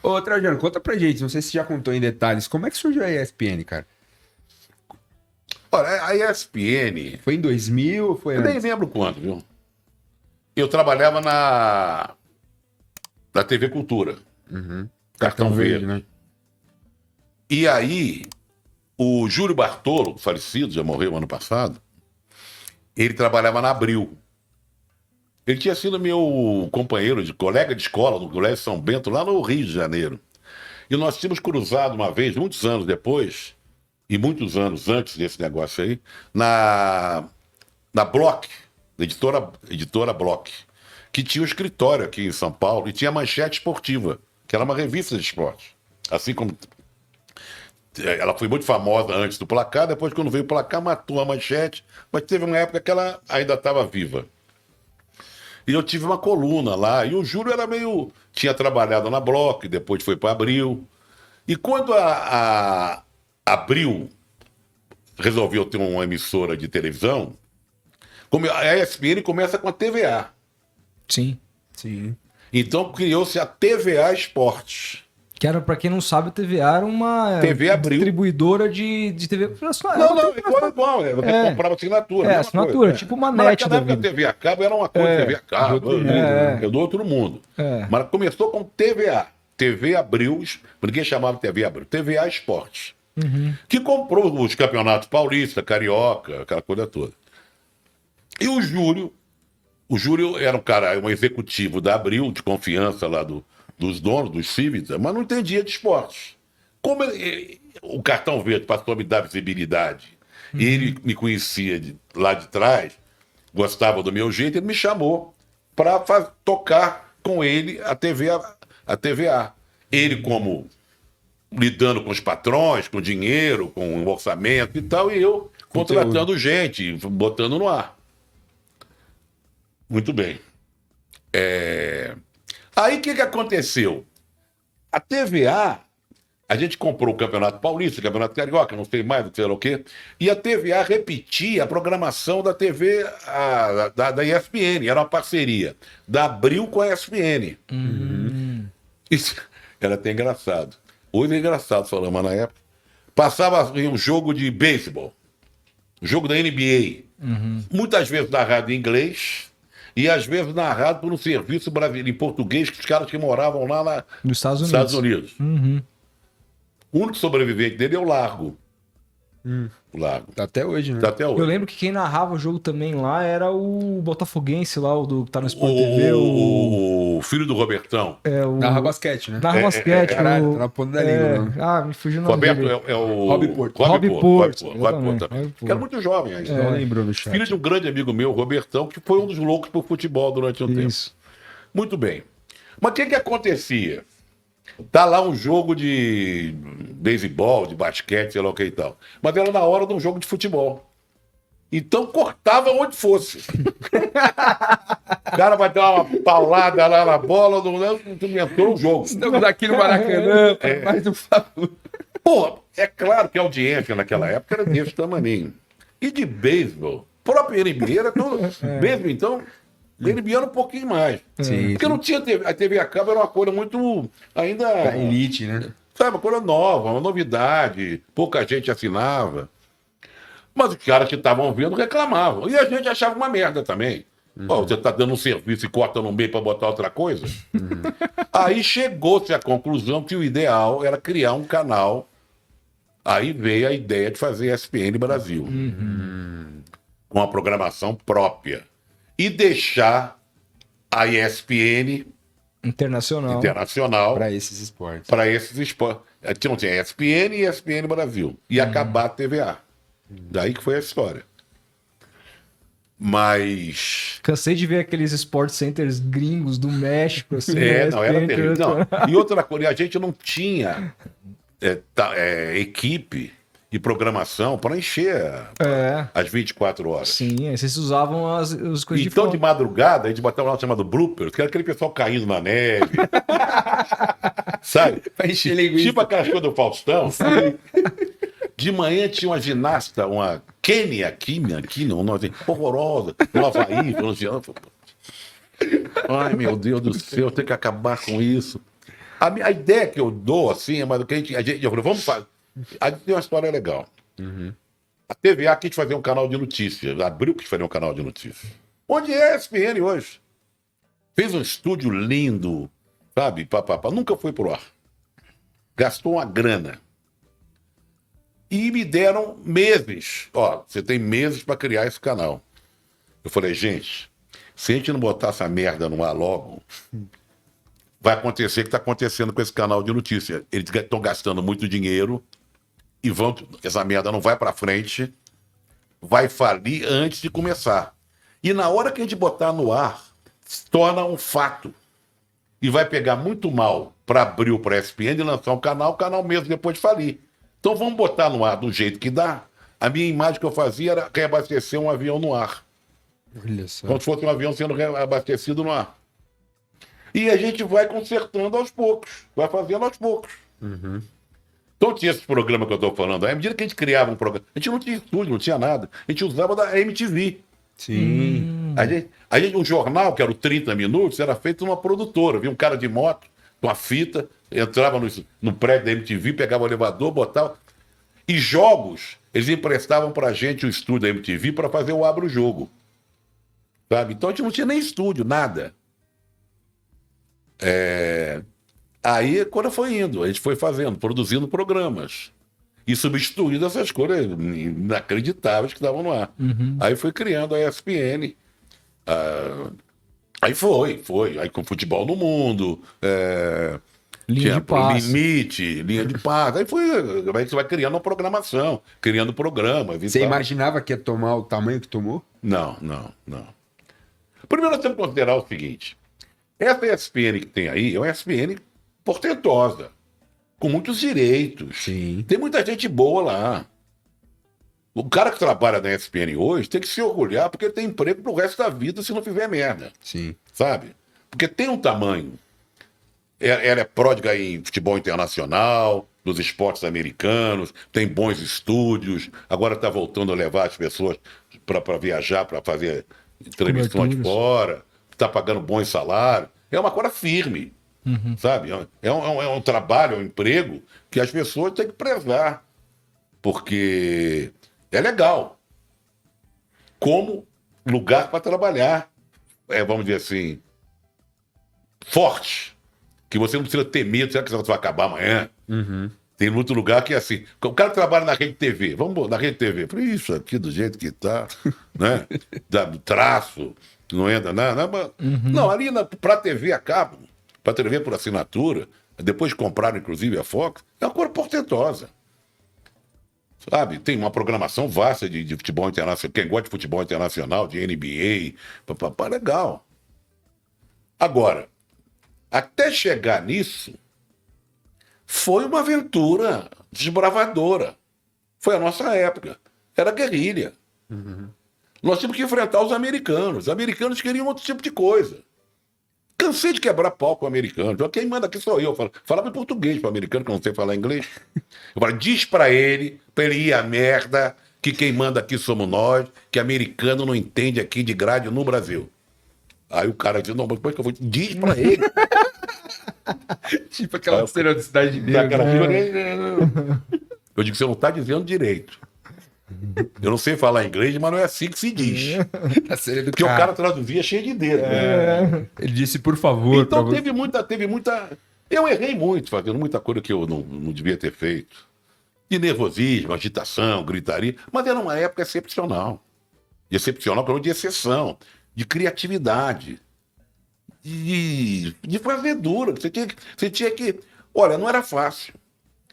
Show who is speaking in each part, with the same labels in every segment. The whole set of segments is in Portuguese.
Speaker 1: Ô, Trajano, conta pra gente, não sei se você já contou em detalhes, como é que surgiu a ESPN, cara?
Speaker 2: Olha, a ESPN,
Speaker 1: Foi em 2000 ou foi
Speaker 2: eu nem
Speaker 1: antes?
Speaker 2: lembro quando, viu? Eu trabalhava na TV Cultura, Cartão Verde.
Speaker 1: né?
Speaker 2: E aí, o Júlio Bartolo, falecido, já morreu ano passado, ele trabalhava na Abril. Ele tinha sido meu companheiro, colega de escola no Colégio São Bento, lá no Rio de Janeiro. E nós tínhamos cruzado uma vez, muitos anos depois, e muitos anos antes desse negócio aí, na Block, editora Block, que tinha um escritório aqui em São Paulo e tinha a Manchete Esportiva, que era uma revista de esporte. Assim como ela foi muito famosa antes do Placar, depois quando veio o Placar matou a Manchete, mas teve uma época que ela ainda estava viva. E eu tive uma coluna lá, e o Júlio era meio... Tinha trabalhado na Block, depois foi para Abril. E quando a Abril resolveu ter uma emissora de televisão, a ESPN começa com a TVA.
Speaker 3: Sim.
Speaker 1: Sim.
Speaker 2: Então criou-se a TVA Esportes.
Speaker 3: Que era, pra quem não sabe, a TVA era uma
Speaker 2: TV Abril.
Speaker 3: distribuidora de TV.
Speaker 2: Não, igual. Você comprava assinatura.
Speaker 3: É,
Speaker 2: mesma
Speaker 3: assinatura,
Speaker 2: coisa,
Speaker 3: tipo uma
Speaker 2: Mas
Speaker 3: net
Speaker 2: naquela
Speaker 3: da
Speaker 2: época a
Speaker 3: vida.
Speaker 2: TV a cabo era uma coisa, TV a cabo, é do outro mundo.
Speaker 3: É.
Speaker 2: Mas começou com TVA. TV Abril, ninguém chamava TV Abril, TVA Esportes. Que comprou os campeonatos paulista, carioca, aquela coisa toda. E o Júlio era um cara, um executivo da Abril, de confiança lá dos donos, dos Cívita, mas não entendia de esportes. Como o Cartão Verde passou a me dar visibilidade, e ele me conhecia lá de trás, gostava do meu jeito, ele me chamou para tocar com ele a TVA. Ele como lidando com os patrões, com dinheiro, com o orçamento e tal, e eu contratando gente, botando no ar. Muito bem. Aí o que aconteceu? A TVA, a gente comprou o Campeonato Paulista, o Campeonato Carioca, não sei mais, não sei lá o quê, e a TVA repetia a programação da TV, da ESPN, era uma parceria da Abril com a ESPN. Isso era até engraçado. Hoje é engraçado falar, mas na época passava um jogo de beisebol, jogo da NBA, muitas vezes narrado em inglês e às vezes narrado por um serviço brasileiro em português, que os caras que moravam lá
Speaker 3: Nos Estados Unidos.
Speaker 2: Estados Unidos. O único sobrevivente dele é o Largo. O Largo.
Speaker 1: Tá até hoje, né?
Speaker 2: Tá até hoje.
Speaker 3: Eu lembro que quem narrava o jogo também lá era o Botafoguense lá, o do que tá no Sport TV.
Speaker 2: O filho do Robertão.
Speaker 1: Narra basquete, né?
Speaker 3: Narra basquete.
Speaker 1: Caralho, tá na ponta da língua, né?
Speaker 3: Me fugiu o nome
Speaker 2: Roberto
Speaker 3: dele.
Speaker 2: é o...
Speaker 1: Robbie Porto.
Speaker 3: Robbie Porto,
Speaker 2: Robbie
Speaker 3: exatamente,
Speaker 2: Porto também.
Speaker 3: Robbie Porto.
Speaker 2: Que era muito jovem ainda.
Speaker 1: Não lembrou no chat.
Speaker 2: Filho de um grande amigo meu, Robertão, que foi um dos loucos por futebol durante um tempo.
Speaker 3: Isso.
Speaker 2: Muito bem. Mas o que acontecia? Tá lá um jogo de beisebol, de basquete, sei lá o que e tal. Mas era na hora de um jogo de futebol. Então cortava onde fosse. O cara vai dar uma paulada lá na bola, não entrou o jogo.
Speaker 1: Estamos aqui no Maracanã, mais um favor.
Speaker 2: Porra, é claro que a audiência naquela época era desse tamanho. E de beisebol, próprio NBA era todo. Beisebol, então, NBA era um pouquinho mais.
Speaker 1: Sim,
Speaker 2: Porque não tinha TV. A TV a cabo era uma coisa muito. Ainda.
Speaker 1: Da elite, né?
Speaker 2: Sabe, uma coisa nova, uma novidade. Pouca gente assinava. Mas os caras que estavam vendo reclamavam. E a gente achava uma merda também. Pô, você tá dando um serviço e corta no meio para botar outra coisa? Aí chegou-se à conclusão que o ideal era criar um canal. Aí veio a ideia de fazer ESPN Brasil. Com uma programação própria. E deixar a ESPN
Speaker 3: Internacional.
Speaker 1: Pra esses esportes.
Speaker 2: para esses esportes. Não tinha ESPN e ESPN Brasil. E acabar a TVA. Daí que foi a história. Mas...
Speaker 3: Cansei de ver aqueles Sport Centers gringos do México, assim.
Speaker 2: não, era
Speaker 3: ESPN
Speaker 2: terrível.
Speaker 3: internacional.
Speaker 2: Não. E outra coisa, a gente não tinha equipe e programação para encher as 24 horas.
Speaker 3: Sim, aí vocês usavam as coisas
Speaker 2: Então,
Speaker 3: de
Speaker 2: de
Speaker 3: fora.
Speaker 2: madrugada, a gente botava um chamado bloopers, que era aquele pessoal caindo na neve. Sabe?
Speaker 1: Pra encher linguiça.
Speaker 2: Tipo aquela coisa do Faustão. De manhã tinha uma ginasta, uma Kênia, um nome horrorosa, no Havaí, falando assim, ai meu Deus do céu, eu tenho que acabar com isso. A ideia que eu dou, assim, é mais do que a gente eu falei, vamos fazer. A gente tem uma história legal. A TVA quis fazer um canal de notícias. Abriu quis fazer um canal de notícias. Onde é a ESPN hoje? Fez um estúdio lindo, sabe? Papapá. Nunca foi pro ar. Gastou uma grana. E me deram meses. Ó, você tem meses para criar esse canal. Eu falei, gente, se a gente não botar essa merda no ar logo, vai acontecer o que está acontecendo com esse canal de notícias. Eles estão gastando muito dinheiro e essa merda não vai para frente, vai falir antes de começar. E na hora que a gente botar no ar, se torna um fato. E vai pegar muito mal para abrir para a ESPN e lançar o canal mesmo depois de falir. Então vamos botar no ar do jeito que dá. A minha imagem que eu fazia era reabastecer um avião no ar.
Speaker 1: Olha só.
Speaker 2: Como se fosse um avião sendo reabastecido no ar. E a gente vai consertando aos poucos. Vai fazendo aos poucos. Então tinha esse programa que eu estou falando. À medida que a gente criava um programa, a gente não tinha estúdio, não tinha nada. A gente usava da MTV.
Speaker 1: Sim.
Speaker 2: Um jornal, que era o 30 Minutos, era feito numa produtora. Vinha um cara de moto, com a fita, entrava no prédio da MTV, pegava o elevador, botava. E jogos, eles emprestavam pra gente o estúdio da MTV para fazer o Abra o Jogo. Sabe? Então a gente não tinha nem estúdio, nada. Aí, quando foi indo, a gente foi fazendo, produzindo programas. E substituindo essas coisas inacreditáveis que estavam no ar. Aí foi criando a ESPN. Aí foi. Aí com futebol no mundo,
Speaker 3: Linha de passe.
Speaker 2: limite, linha de passe. Aí você vai criando uma programação, criando programas.
Speaker 1: Você imaginava que ia tomar o tamanho que tomou?
Speaker 2: Não. Primeiro nós temos que considerar o seguinte. Essa ESPN que tem aí é uma ESPN portentosa, com muitos direitos.
Speaker 1: Sim.
Speaker 2: Tem muita gente boa lá. O cara que trabalha na ESPN hoje tem que se orgulhar porque ele tem emprego pro resto da vida se não fizer merda.
Speaker 1: Sim.
Speaker 2: Sabe? Porque tem um tamanho. Ela é pródiga em futebol internacional, nos esportes americanos, tem bons estúdios, agora está voltando a levar as pessoas para viajar, para fazer transmissões fora, está pagando bons salários. É uma coisa firme, sabe? É um trabalho, é um emprego que as pessoas têm que prezar, porque é legal. Como lugar para trabalhar, vamos dizer assim, forte. Que você não precisa ter medo, será que isso vai acabar amanhã? Tem muito lugar que é assim. O cara trabalha na Rede TV, vamos na Rede TV. Eu falei, isso aqui do jeito que tá, né? Do traço, não entra nada. Não, ali pra TV a cabo, pra TV por assinatura, depois compraram inclusive a Fox, é uma coisa portentosa. Sabe? Tem uma programação vasta de futebol internacional. Quem gosta de futebol internacional, de NBA, legal. Agora, até chegar nisso, foi uma aventura desbravadora. Foi a nossa época. Era guerrilha. Nós tínhamos que enfrentar os americanos. Os americanos queriam outro tipo de coisa. Cansei de quebrar pau com o americano. Quem manda aqui sou eu. Falava em português para o americano, que eu não sei falar inglês. Eu falei, diz para ele ir a merda, que quem manda aqui somos nós, que americano não entende aqui de grade no Brasil. Aí o cara disse, não, mas depois que eu vou... Diz pra ele.
Speaker 1: Tipo aquela cena de Cidade de Deus.
Speaker 2: Eu digo, você não tá dizendo direito. Eu não sei falar inglês, mas não é assim que se diz. Porque o cara traduzia cheio de dedo.
Speaker 1: Ele disse, por favor.
Speaker 2: Então teve muita... Eu errei muito, fazendo muita coisa que eu não devia ter feito. De nervosismo, agitação, gritaria. Mas era uma época excepcional. Excepcional, pelo de exceção. De criatividade, de fazer dura. Você tinha que... Olha, não era fácil.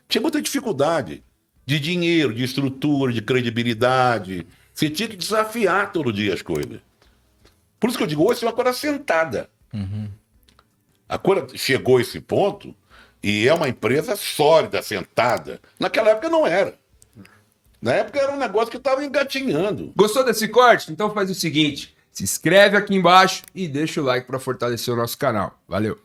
Speaker 2: Tinha muita dificuldade de dinheiro, de estrutura, de credibilidade. Você tinha que desafiar todo dia as coisas. Por isso que eu digo, hoje é uma coisa sentada. A coisa chegou a esse ponto e é uma empresa sólida, sentada. Naquela época não era. Na época era um negócio que estava engatinhando.
Speaker 1: Gostou desse corte? Então faz o seguinte... Se inscreve aqui embaixo e deixa o like para fortalecer o nosso canal. Valeu!